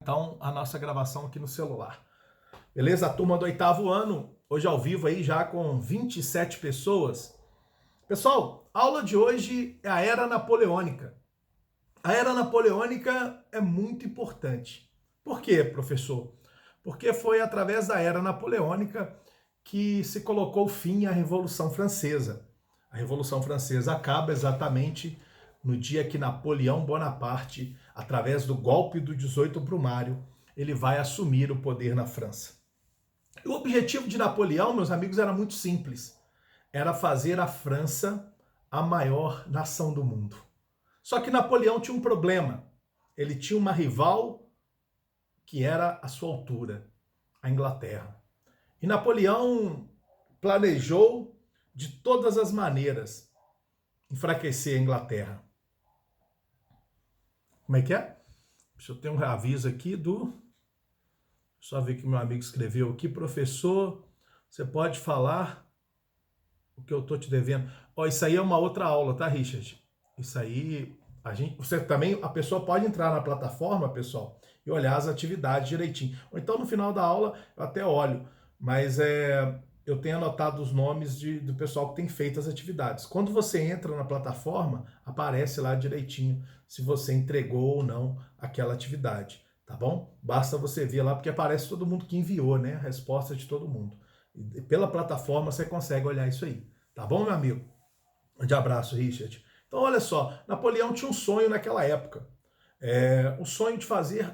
Então, a nossa gravação aqui no celular. Beleza? A turma do 8º ano, hoje ao vivo aí já com 27 pessoas. Pessoal, a aula de hoje é a Era Napoleônica. A Era Napoleônica é muito importante. Por quê, professor? Porque foi através da Era Napoleônica que se colocou fim à Revolução Francesa. A Revolução Francesa acaba exatamente no dia que Napoleão Bonaparte, através do golpe do 18 Brumário, ele vai assumir o poder na França. O objetivo de Napoleão, meus amigos, era muito simples. Era fazer a França a maior nação do mundo. Só que Napoleão tinha um problema. Ele tinha uma rival que era a sua altura, a Inglaterra. E Napoleão planejou de todas as maneiras enfraquecer a Inglaterra. Como é que é? Deixa eu ter um aviso aqui do... Só ver que meu amigo escreveu aqui. Professor, você pode falar o que eu tô te devendo? Ó, isso aí é uma outra aula, tá, Richard? Isso aí, você também, a pessoa pode entrar na plataforma, pessoal, e olhar as atividades direitinho. Ou então no final da aula eu até olho, mas eu tenho anotado os nomes do pessoal que tem feito as atividades. Quando você entra na plataforma, aparece lá direitinho se você entregou ou não aquela atividade, tá bom? Basta você ver lá, porque aparece todo mundo que enviou, né? A resposta de todo mundo. E pela plataforma você consegue olhar isso aí, tá bom, meu amigo? Um grande abraço, Richard. Então, olha só, Napoleão tinha um sonho naquela época. O sonho de fazer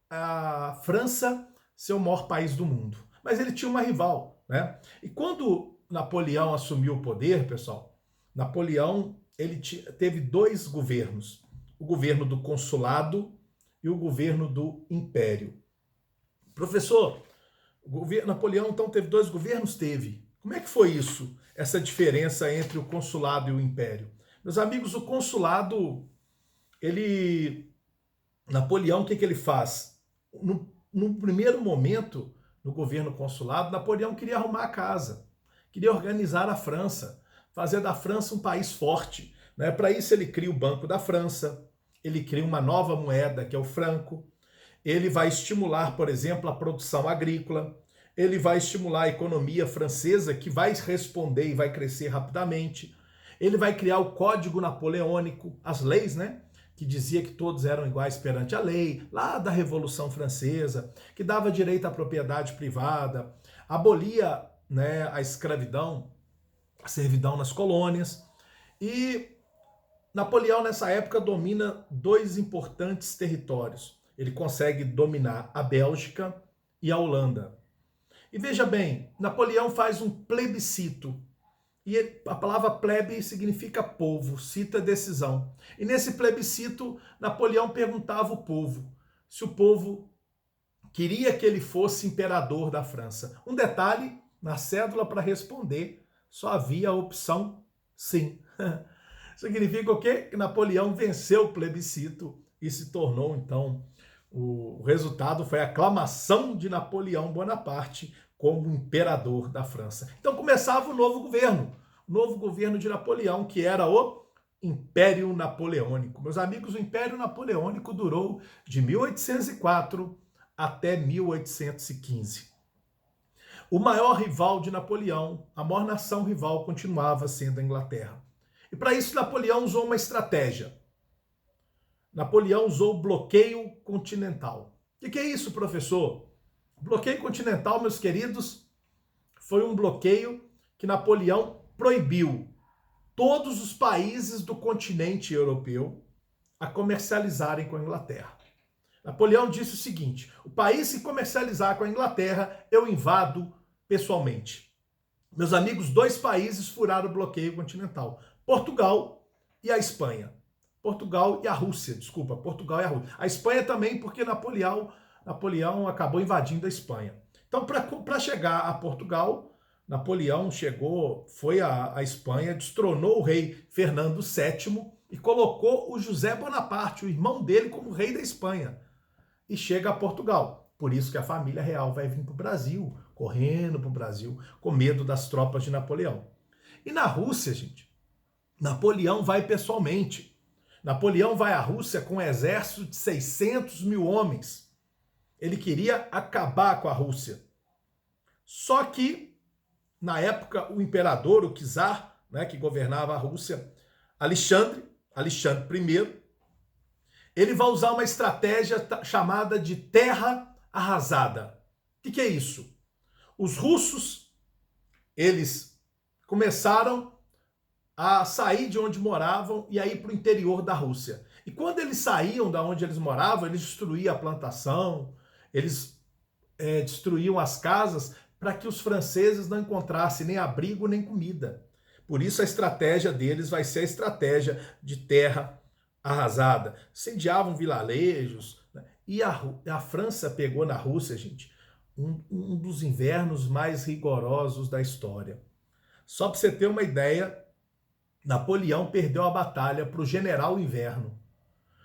a França ser o maior país do mundo. Mas ele tinha uma rival, né? E quando Napoleão assumiu o poder, pessoal, Napoleão ele teve dois governos. O governo do consulado e o governo do império. Professor, Napoleão então teve dois governos? Teve. Como é que foi isso? Essa diferença entre o consulado e o império? Meus amigos, o consulado, Napoleão, o que ele faz? No primeiro momento, no governo consulado, Napoleão queria arrumar a casa, queria organizar a França, fazer da França um país forte, né? Para isso ele cria o Banco da França, ele cria uma nova moeda, que é o franco, ele vai estimular, por exemplo, a produção agrícola, ele vai estimular a economia francesa, que vai responder e vai crescer rapidamente, ele vai criar o Código Napoleônico, as leis, né? Que dizia que todos eram iguais perante a lei, lá da Revolução Francesa, que dava direito à propriedade privada, abolia, né, a escravidão, a servidão nas colônias. E Napoleão, nessa época, domina dois importantes territórios. Ele consegue dominar a Bélgica e a Holanda. E veja bem, Napoleão faz um plebiscito. E a palavra plebe significa povo, cita decisão. E nesse plebiscito, Napoleão perguntava ao povo se o povo queria que ele fosse imperador da França. Um detalhe, na cédula para responder, só havia a opção sim. Significa o quê? Que Napoleão venceu o plebiscito e se tornou, então, o resultado foi a aclamação de Napoleão Bonaparte como imperador da França. Então começava o novo governo de Napoleão, que era o Império Napoleônico. Meus amigos, o Império Napoleônico durou de 1804 até 1815. O maior rival de Napoleão, a maior nação rival, continuava sendo a Inglaterra. E para isso Napoleão usou uma estratégia. Napoleão usou o bloqueio continental. O que é isso, professor? O bloqueio continental, meus queridos, foi um bloqueio que Napoleão proibiu todos os países do continente europeu a comercializarem com a Inglaterra. Napoleão disse o seguinte: o país que comercializar com a Inglaterra, eu invado pessoalmente. Meus amigos, dois países furaram o bloqueio continental: Portugal e a Espanha. Portugal e a Rússia, desculpa, Portugal e a Rússia. A Espanha também, porque Napoleão acabou invadindo a Espanha. Então, para chegar a Portugal, Napoleão foi à Espanha, destronou o rei Fernando VII e colocou o José Bonaparte, o irmão dele, como rei da Espanha. E chega a Portugal. Por isso que a família real vai vir para o Brasil, correndo para o Brasil, com medo das tropas de Napoleão. E na Rússia, gente, Napoleão vai pessoalmente. Napoleão vai à Rússia com um exército de 600 mil homens. Ele queria acabar com a Rússia. Só que, na época, o imperador, o czar, né, que governava a Rússia, Alexandre I, ele vai usar uma estratégia chamada de terra arrasada. O que é isso? Os russos, eles começaram a sair de onde moravam e a ir para o interior da Rússia. E quando eles saíam da onde eles moravam, eles destruíam a plantação, eles destruíam as casas para que os franceses não encontrassem nem abrigo nem comida. Por isso a estratégia deles vai ser a estratégia de terra arrasada. Incendiavam vilarejos, né? E a França pegou na Rússia, gente, um dos invernos mais rigorosos da história. Só para você ter uma ideia, Napoleão perdeu a batalha para o general Inverno.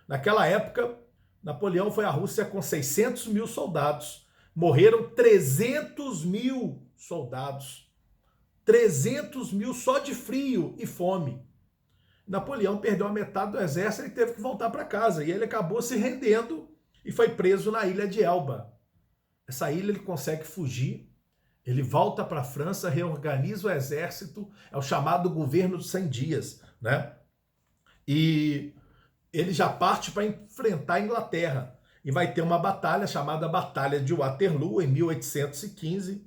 Naquela época, Napoleão foi à Rússia com 600 mil soldados. Morreram 300 mil soldados. 300 mil só de frio e fome. Napoleão perdeu a metade do exército e teve que voltar para casa. E ele acabou se rendendo e foi preso na ilha de Elba. Essa ilha ele consegue fugir. Ele volta para a França, reorganiza o exército, é o chamado governo dos 100 dias, né? E ele já parte para enfrentar a Inglaterra. E vai ter uma batalha chamada Batalha de Waterloo, em 1815,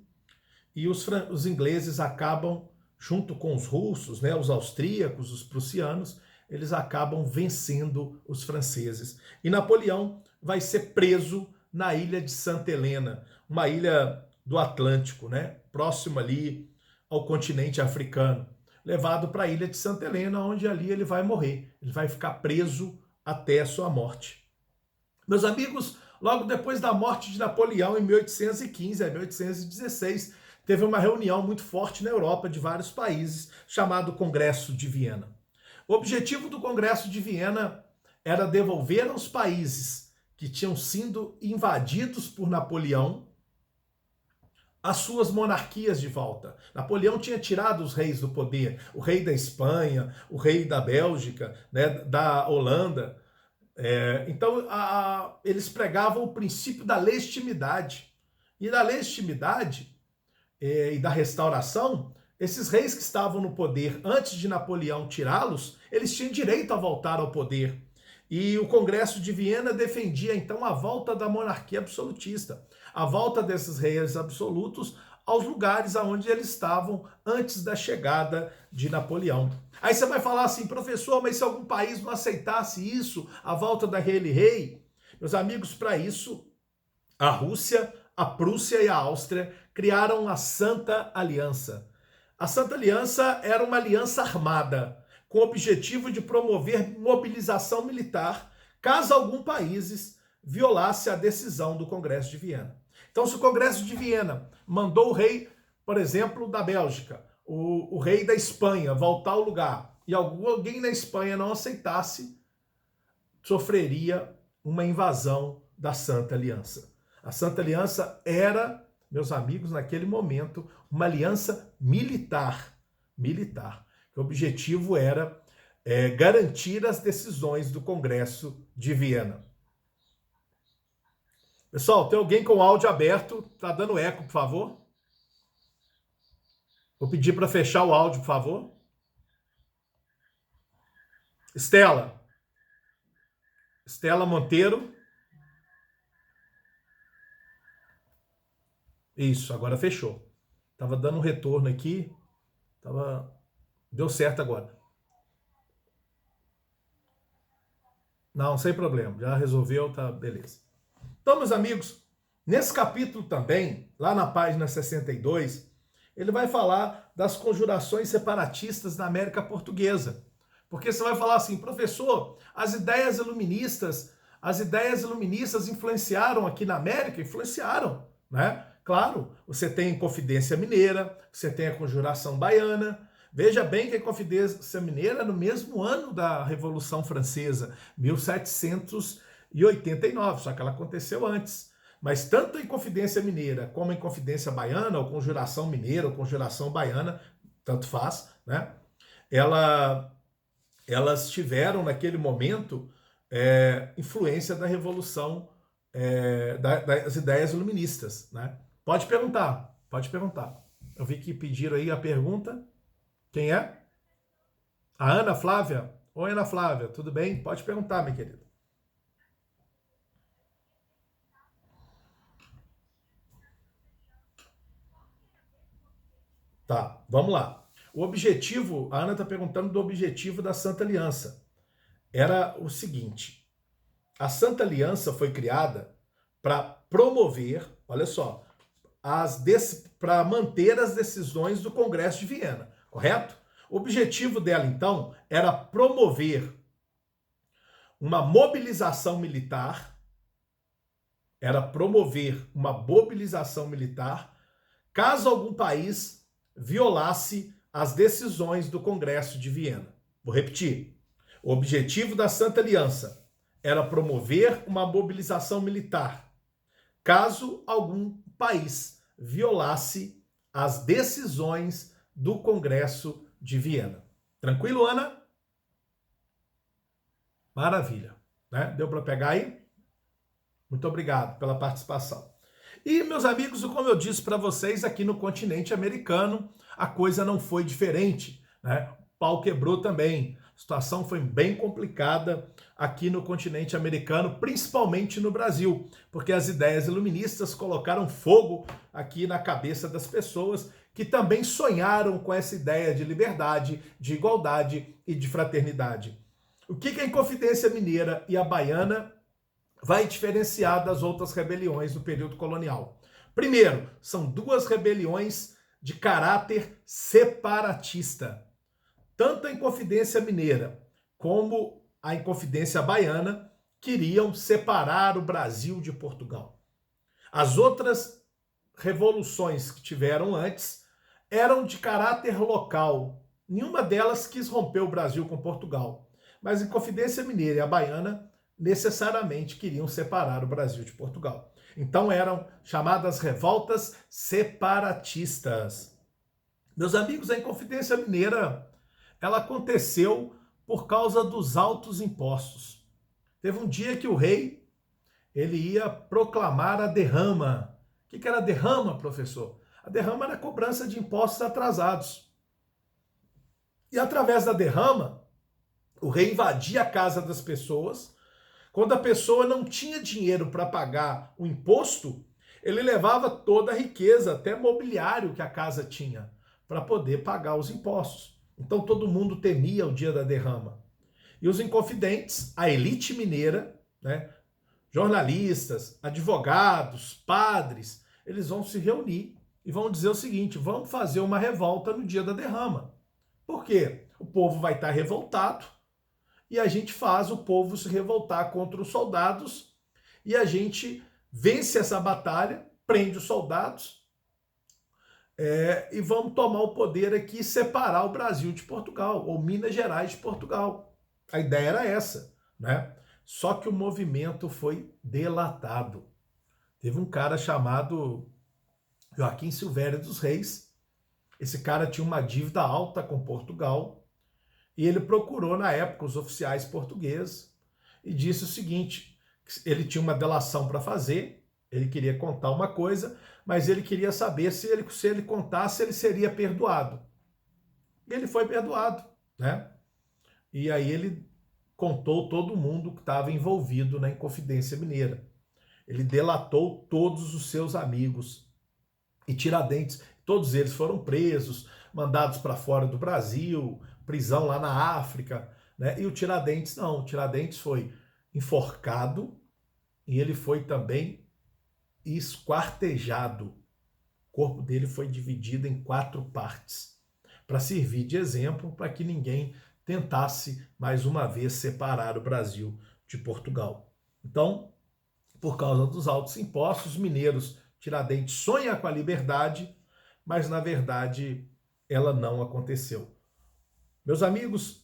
e os ingleses acabam, junto com os russos, né, os austríacos, os prussianos, eles acabam vencendo os franceses. E Napoleão vai ser preso na ilha de Santa Helena, uma ilha do Atlântico, né, próximo ali ao continente africano, levado para a ilha de Santa Helena, onde ali ele vai morrer. Ele vai ficar preso até a sua morte. Meus amigos, logo depois da morte de Napoleão, em 1815 a 1816, teve uma reunião muito forte na Europa de vários países, chamado Congresso de Viena. O objetivo do Congresso de Viena era devolver aos países que tinham sido invadidos por Napoleão as suas monarquias de volta. Napoleão tinha tirado os reis do poder, o rei da Espanha, o rei da Bélgica, né, da Holanda. Então, eles pregavam o princípio da legitimidade. E da legitimidade e da restauração, esses reis que estavam no poder antes de Napoleão tirá-los, eles tinham direito a voltar ao poder. E o Congresso de Viena defendia, então, a volta da monarquia absolutista, a volta desses reis absolutos aos lugares onde eles estavam antes da chegada de Napoleão. Aí você vai falar assim, professor, mas se algum país não aceitasse isso, a volta daquele rei? Meus amigos, para isso, a Rússia, a Prússia e a Áustria criaram a Santa Aliança. A Santa Aliança era uma aliança armada, com o objetivo de promover mobilização militar, caso algum país violasse a decisão do Congresso de Viena. Então, se o Congresso de Viena mandou o rei, por exemplo, da Bélgica, o rei da Espanha voltar ao lugar, e alguém na Espanha não aceitasse, sofreria uma invasão da Santa Aliança. A Santa Aliança era, meus amigos, naquele momento, uma aliança militar. O objetivo era garantir as decisões do Congresso de Viena. Pessoal, tem alguém com o áudio aberto? Tá dando eco, por favor? Vou pedir para fechar o áudio, por favor. Estela Monteiro. Isso, agora fechou. Tava dando um retorno aqui. Deu certo agora. Não, sem problema. Já resolveu, tá beleza. Então, meus amigos, nesse capítulo também, lá na página 62, ele vai falar das conjurações separatistas na América Portuguesa. Porque você vai falar assim, professor, as ideias iluministas influenciaram aqui na América? Influenciaram, né? Claro, você tem Confidência Mineira, você tem a Conjuração Baiana. Veja bem que a Confidência Mineira é no mesmo ano da Revolução Francesa, 1789, só que ela aconteceu antes. Mas tanto em Confidência Mineira como em Confidência Baiana, ou Conjuração Mineira, ou Conjuração Baiana, tanto faz, né? Elas tiveram, naquele momento, influência da Revolução das ideias iluministas, né? Pode perguntar, pode perguntar. Eu vi que pediram aí a pergunta. Quem é? A Ana Flávia? Oi, Ana Flávia, tudo bem? Pode perguntar, minha querida. Tá, vamos lá. O objetivo, a Ana está perguntando do objetivo da Santa Aliança. Era o seguinte: a Santa Aliança foi criada para promover, olha só, para manter as decisões do Congresso de Viena, correto? O objetivo dela, então, era promover uma mobilização militar, caso algum país violasse as decisões do Congresso de Viena. Vou repetir. O objetivo da Santa Aliança era promover uma mobilização militar, caso algum país violasse as decisões do Congresso de Viena. Tranquilo, Ana? Maravilha. Né? Deu para pegar aí? Muito obrigado pela participação. E, meus amigos, como eu disse para vocês, aqui no continente americano, a coisa não foi diferente, né? O pau quebrou também. A situação foi bem complicada aqui no continente americano, principalmente no Brasil, porque as ideias iluministas colocaram fogo aqui na cabeça das pessoas que também sonharam com essa ideia de liberdade, de igualdade e de fraternidade. O que a Inconfidência Mineira e a Baiana vai diferenciar das outras rebeliões do período colonial? Primeiro, são duas rebeliões de caráter separatista. Tanto a Inconfidência Mineira como a Inconfidência Baiana queriam separar o Brasil de Portugal. As outras revoluções que tiveram antes eram de caráter local. Nenhuma delas quis romper o Brasil com Portugal. Mas a Inconfidência Mineira e a Baiana necessariamente queriam separar o Brasil de Portugal. Então eram chamadas revoltas separatistas. Meus amigos, a Inconfidência Mineira, ela aconteceu por causa dos altos impostos. Teve um dia que o rei, ele ia proclamar a derrama. O que era a derrama, professor? A derrama era a cobrança de impostos atrasados. E através da derrama, o rei invadia a casa das pessoas. Quando a pessoa não tinha dinheiro para pagar o imposto, ele levava toda a riqueza, até mobiliário que a casa tinha, para poder pagar os impostos. Então todo mundo temia o dia da derrama. E os inconfidentes, a elite mineira, né, jornalistas, advogados, padres, eles vão se reunir e vão dizer o seguinte: vamos fazer uma revolta no dia da derrama. Por quê? O povo vai estar revoltado e a gente faz o povo se revoltar contra os soldados e a gente vence essa batalha, prende os soldados e vamos tomar o poder aqui e separar o Brasil de Portugal, ou Minas Gerais de Portugal. A ideia era essa, né? Só que o movimento foi delatado. Teve um cara chamado Joaquim Silvério dos Reis. Esse cara tinha uma dívida alta com Portugal e ele procurou, na época, os oficiais portugueses e disse o seguinte: ele tinha uma delação para fazer, ele queria contar uma coisa, mas ele queria saber se ele contasse, ele seria perdoado. E ele foi perdoado, né? E aí ele contou todo mundo que estava envolvido na Inconfidência Mineira. Ele delatou todos os seus amigos. E Tiradentes, todos eles foram presos, mandados para fora do Brasil, prisão lá na África, né? E o Tiradentes não, o Tiradentes foi enforcado e ele foi também esquartejado. O corpo dele foi dividido em 4 partes, para servir de exemplo para que ninguém tentasse mais uma vez separar o Brasil de Portugal. Então, por causa dos altos impostos, os mineiros, Tiradentes sonha com a liberdade, mas na verdade ela não aconteceu. Meus amigos,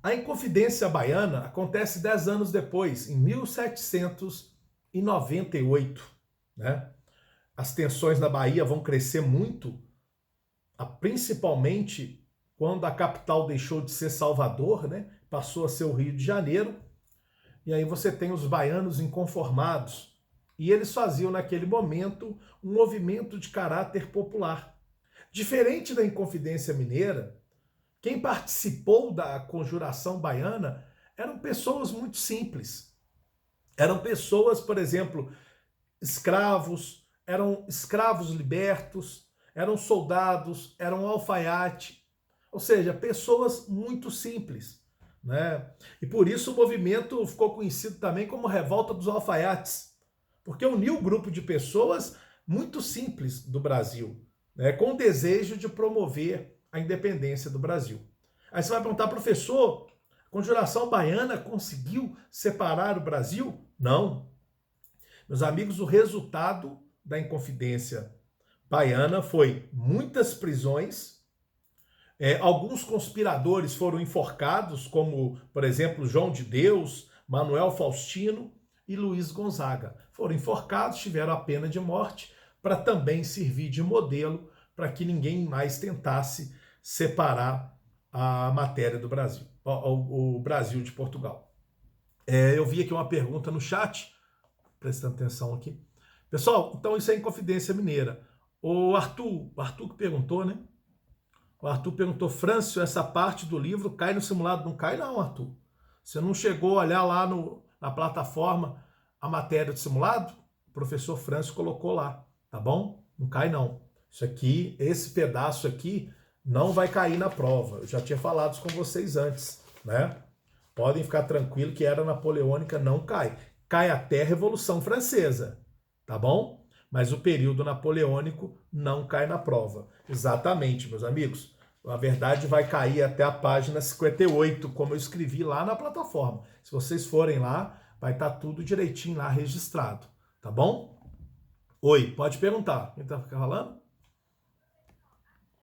a Inconfidência Baiana acontece 10 anos depois, em 1798. Né? As tensões na Bahia vão crescer muito, principalmente quando a capital deixou de ser Salvador, né? Passou a ser o Rio de Janeiro. e aí você tem os baianos inconformados, e eles faziam naquele momento um movimento de caráter popular. Diferente da Inconfidência Mineira, quem participou da conjuração baiana eram pessoas muito simples. Eram pessoas, por exemplo, escravos, eram escravos libertos, eram soldados, eram alfaiate, ou seja, pessoas muito simples, né? E por isso o movimento ficou conhecido também como Revolta dos Alfaiates, porque uniu um grupo de pessoas muito simples do Brasil, né, com o desejo de promover a independência do Brasil. Aí você vai perguntar, professor, a Conjuração Baiana conseguiu separar o Brasil? Não. Meus amigos, o resultado da Inconfidência Baiana foi muitas prisões, alguns conspiradores foram enforcados, como, por exemplo, João de Deus, Manuel Faustino e Luiz Gonzaga. Foram enforcados, tiveram a pena de morte, para também servir de modelo para que ninguém mais tentasse separar a matéria do Brasil, o Brasil de Portugal. Eu vi aqui uma pergunta no chat, prestando atenção aqui. Pessoal, então isso é Inconfidência Mineira. O Arthur que perguntou, né? O Arthur perguntou, Frâncio, essa parte do livro cai no simulado? Não cai não, Arthur. Você não chegou a olhar lá na plataforma a matéria do simulado? O professor Frâncio colocou lá, tá bom? Não cai não. Isso aqui, esse pedaço aqui, não vai cair na prova. Eu já tinha falado isso com vocês antes, né? Podem ficar tranquilos que era napoleônica, não cai. Cai até a Revolução Francesa, tá bom? Mas o período napoleônico não cai na prova. Exatamente, meus amigos. A verdade vai cair até a página 58, como eu escrevi lá na plataforma. Se vocês forem lá, vai estar tudo direitinho lá registrado, tá bom? Oi, pode perguntar. Quem está falando?